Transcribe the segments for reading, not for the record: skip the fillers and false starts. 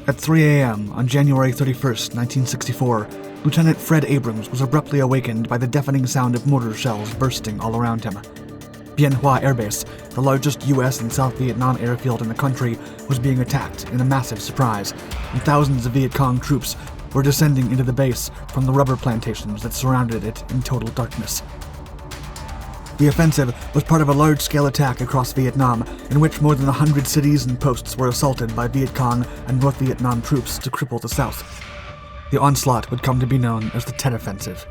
At 3 a.m. on January 31st, 1964, Lieutenant Fred Abrams was abruptly awakened by the deafening sound of mortar shells bursting all around him. Hoa Air Base, the largest U.S. and South Vietnam airfield in the country, was being attacked in a massive surprise, and thousands of Viet Cong troops were descending into the base from the rubber plantations that surrounded it in total darkness. The offensive was part of a large-scale attack across Vietnam, in which more than 100 cities and posts were assaulted by Viet Cong and North Vietnam troops to cripple the South. The onslaught would come to be known as the Tet Offensive.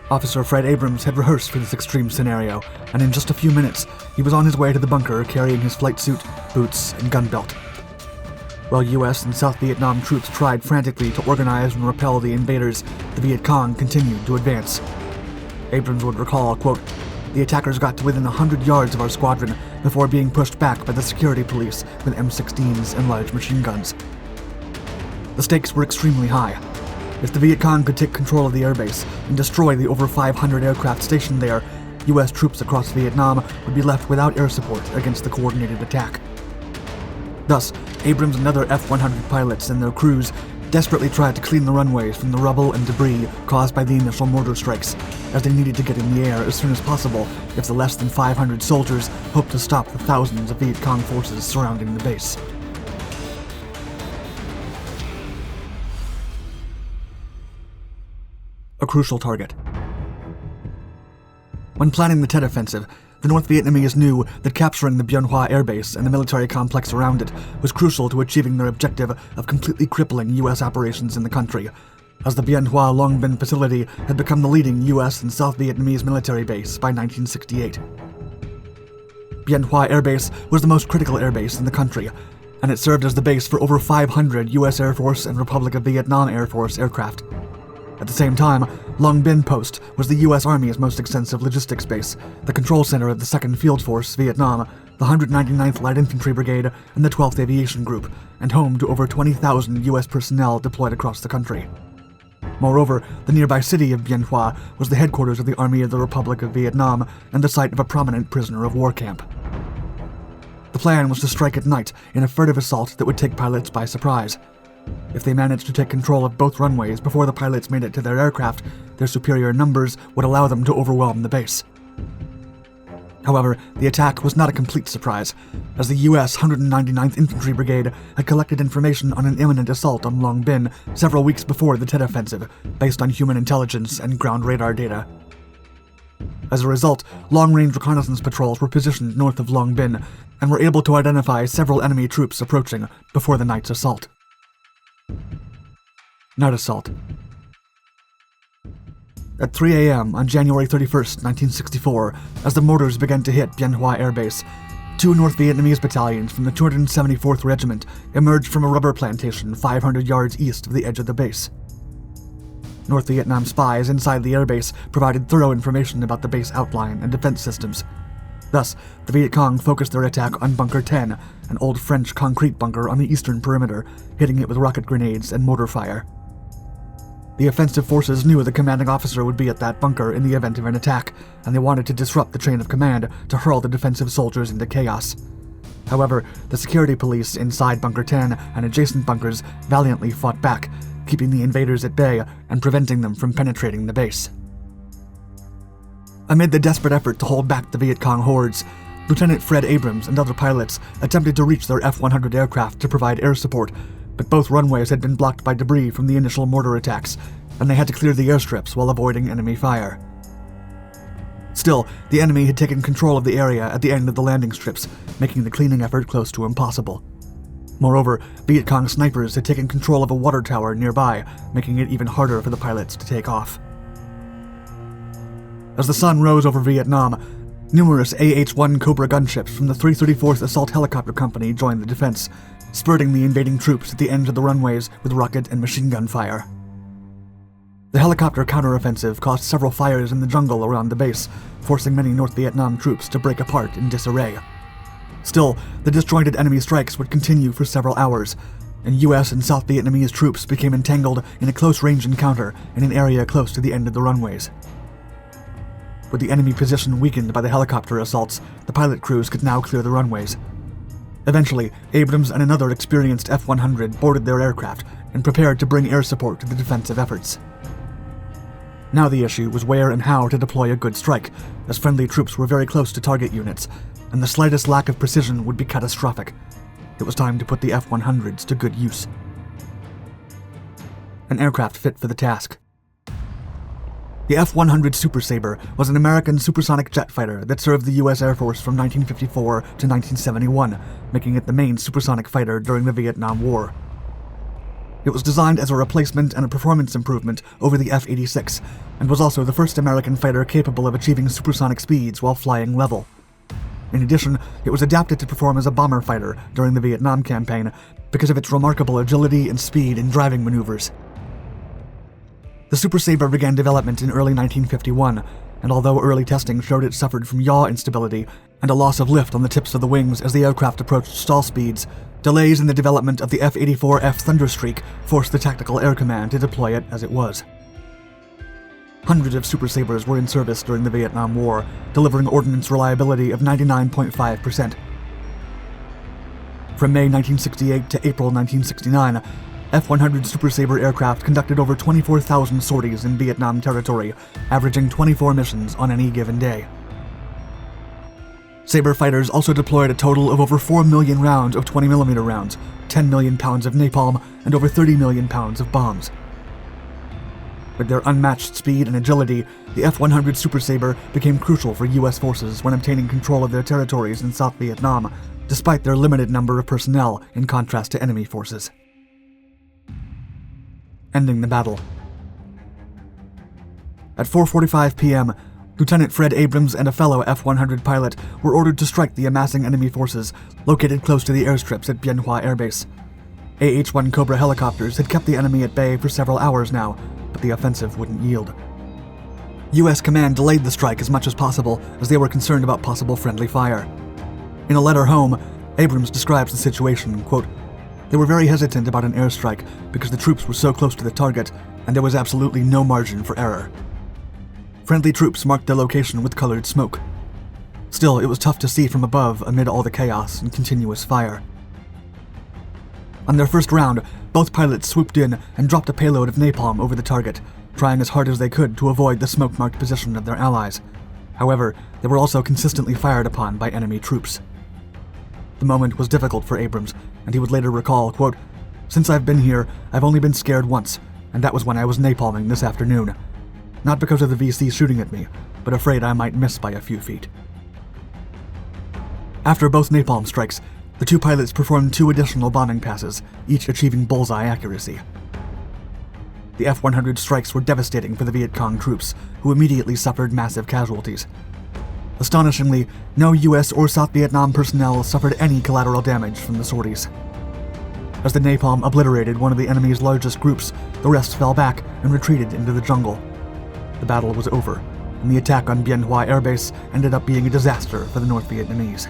Officer Fred Abrams had rehearsed for this extreme scenario, and in just a few minutes, he was on his way to the bunker carrying his flight suit, boots, and gun belt. While U.S. and South Vietnam troops tried frantically to organize and repel the invaders, the Viet Cong continued to advance. Abrams would recall, quote, "The attackers got to within 100 yards of our squadron before being pushed back by the security police with M16s and large machine guns." The stakes were extremely high. If the Viet Cong could take control of the airbase and destroy the over 500 aircraft stationed there, U.S. troops across Vietnam would be left without air support against the coordinated attack. Thus, Abrams and other F-100 pilots and their crews desperately tried to clean the runways from the rubble and debris caused by the initial mortar strikes, as they needed to get in the air as soon as possible if the less than 500 soldiers hoped to stop the thousands of Viet Cong forces surrounding the base. A crucial target. When planning the Tet Offensive, the North Vietnamese knew that capturing the Hoa Air Base and the military complex around it was crucial to achieving their objective of completely crippling U.S. operations in the country, as the Hoa Long Binh facility had become the leading U.S. and South Vietnamese military base by 1968. Hoa Air Base was the most critical air base in the country, and it served as the base for over 500 U.S. Air Force and Republic of Vietnam Air Force aircraft. At the same time, Long Binh Post was the U.S. Army's most extensive logistics base, the control center of the 2nd Field Force, Vietnam, the 199th Light Infantry Brigade, and the 12th Aviation Group, and home to over 20,000 U.S. personnel deployed across the country. Moreover, the nearby city of Bien Hoa was the headquarters of the Army of the Republic of Vietnam and the site of a prominent prisoner of war camp. The plan was to strike at night in a furtive assault that would take pilots by surprise. If they managed to take control of both runways before the pilots made it to their aircraft, their superior numbers would allow them to overwhelm the base. However, the attack was not a complete surprise, as the U.S. 199th Infantry Brigade had collected information on an imminent assault on Long Binh several weeks before the Tet Offensive, based on human intelligence and ground radar data. As a result, long-range reconnaissance patrols were positioned north of Long Binh and were able to identify several enemy troops approaching before the night's assault. Night assault. At 3 a.m. on January 31st, 1964, as the mortars began to hit Bien Hoa Air Base, 2 North Vietnamese battalions from the 274th Regiment emerged from a rubber plantation 500 yards east of the edge of the base. North Vietnam spies inside the airbase provided thorough information about the base outline and defense systems. Thus, the Viet Cong focused their attack on Bunker 10, an old French concrete bunker on the eastern perimeter, hitting it with rocket grenades and mortar fire. The offensive forces knew the commanding officer would be at that bunker in the event of an attack, and they wanted to disrupt the chain of command to hurl the defensive soldiers into chaos. However, the security police inside Bunker 10 and adjacent bunkers valiantly fought back, keeping the invaders at bay and preventing them from penetrating the base. Amid the desperate effort to hold back the Viet Cong hordes, Lieutenant Fred Abrams and other pilots attempted to reach their F-100 aircraft to provide air support, but both runways had been blocked by debris from the initial mortar attacks, and they had to clear the airstrips while avoiding enemy fire. Still, the enemy had taken control of the area at the end of the landing strips, making the cleaning effort close to impossible. Moreover, Viet Cong snipers had taken control of a water tower nearby, making it even harder for the pilots to take off. As the sun rose over Vietnam, numerous AH-1 Cobra gunships from the 334th Assault Helicopter Company joined the defense, spurting the invading troops at the ends of the runways with rocket and machine gun fire. The helicopter counteroffensive caused several fires in the jungle around the base, forcing many North Vietnam troops to break apart in disarray. Still, the disjointed enemy strikes would continue for several hours, and U.S. and South Vietnamese troops became entangled in a close-range encounter in an area close to the end of the runways. With the enemy position weakened by the helicopter assaults, the pilot crews could now clear the runways. Eventually, Abrams and another experienced F-100 boarded their aircraft and prepared to bring air support to the defensive efforts. Now the issue was where and how to deploy a good strike, as friendly troops were very close to target units, and the slightest lack of precision would be catastrophic. It was time to put the F-100s to good use. An aircraft fit for the task. The F-100 Super Sabre was an American supersonic jet fighter that served the U.S. Air Force from 1954 to 1971, making it the main supersonic fighter during the Vietnam War. It was designed as a replacement and a performance improvement over the F-86, and was also the first American fighter capable of achieving supersonic speeds while flying level. In addition, it was adapted to perform as a bomber fighter during the Vietnam campaign because of its remarkable agility and speed in driving maneuvers. The Super Sabre began development in early 1951, and although early testing showed it suffered from yaw instability and a loss of lift on the tips of the wings as the aircraft approached stall speeds, delays in the development of the F-84F Thunderstreak forced the Tactical Air Command to deploy it as it was. Hundreds of Super Sabres were in service during the Vietnam War, delivering ordnance reliability of 99.5%. From May 1968 to April 1969, F-100 Super Sabre aircraft conducted over 24,000 sorties in Vietnam territory, averaging 24 missions on any given day. Sabre fighters also deployed a total of over 4 million rounds of 20mm rounds, 10 million pounds of napalm, and over 30 million pounds of bombs. With their unmatched speed and agility, the F-100 Super Sabre became crucial for U.S. forces when obtaining control of their territories in South Vietnam, despite their limited number of personnel in contrast to enemy forces. Ending the battle. At 4:45 p.m., Lieutenant Fred Abrams and a fellow F-100 pilot were ordered to strike the amassing enemy forces located close to the airstrips at Hoa Air Base. AH-1 Cobra helicopters had kept the enemy at bay for several hours now, but the offensive wouldn't yield. U.S. command delayed the strike as much as possible as they were concerned about possible friendly fire. In a letter home, Abrams describes the situation, quote, "They were very hesitant about an airstrike because the troops were so close to the target and there was absolutely no margin for error. Friendly troops marked their location with colored smoke. Still, it was tough to see from above amid all the chaos and continuous fire." On their first round, both pilots swooped in and dropped a payload of napalm over the target, trying as hard as they could to avoid the smoke-marked position of their allies. However, they were also consistently fired upon by enemy troops. The moment was difficult for Abrams, and he would later recall, quote, "Since I've been here, I've only been scared once, and that was when I was napalming this afternoon. Not because of the VC shooting at me, but afraid I might miss by a few feet." After both napalm strikes, the two pilots performed 2 additional bombing passes, each achieving bullseye accuracy. The F-100 strikes were devastating for the Viet Cong troops, who immediately suffered massive casualties. Astonishingly, no U.S. or South Vietnam personnel suffered any collateral damage from the sorties. As the napalm obliterated one of the enemy's largest groups, the rest fell back and retreated into the jungle. The battle was over, and the attack on Hoa Air Base ended up being a disaster for the North Vietnamese.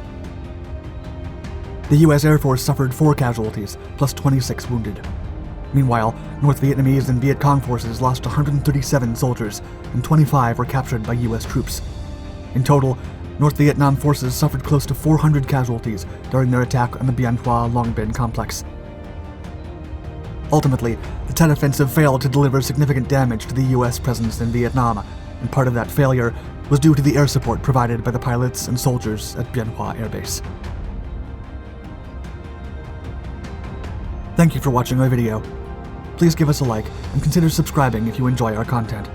The U.S. Air Force suffered 4 casualties, plus 26 wounded. Meanwhile, North Vietnamese and Viet Cong forces lost 137 soldiers, and 25 were captured by U.S. troops. In total, North Vietnam forces suffered close to 400 casualties during their attack on the Bien Hoa Long Binh complex. Ultimately, the Tet Offensive failed to deliver significant damage to the U.S. presence in Vietnam, and part of that failure was due to the air support provided by the pilots and soldiers at Bien Hoa Air Base. Thank you for watching our video. Please give us a like and consider subscribing if you enjoy our content.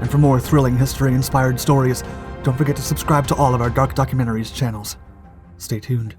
And for more thrilling history-inspired stories, don't forget to subscribe to all of our Dark Documentaries channels. Stay tuned.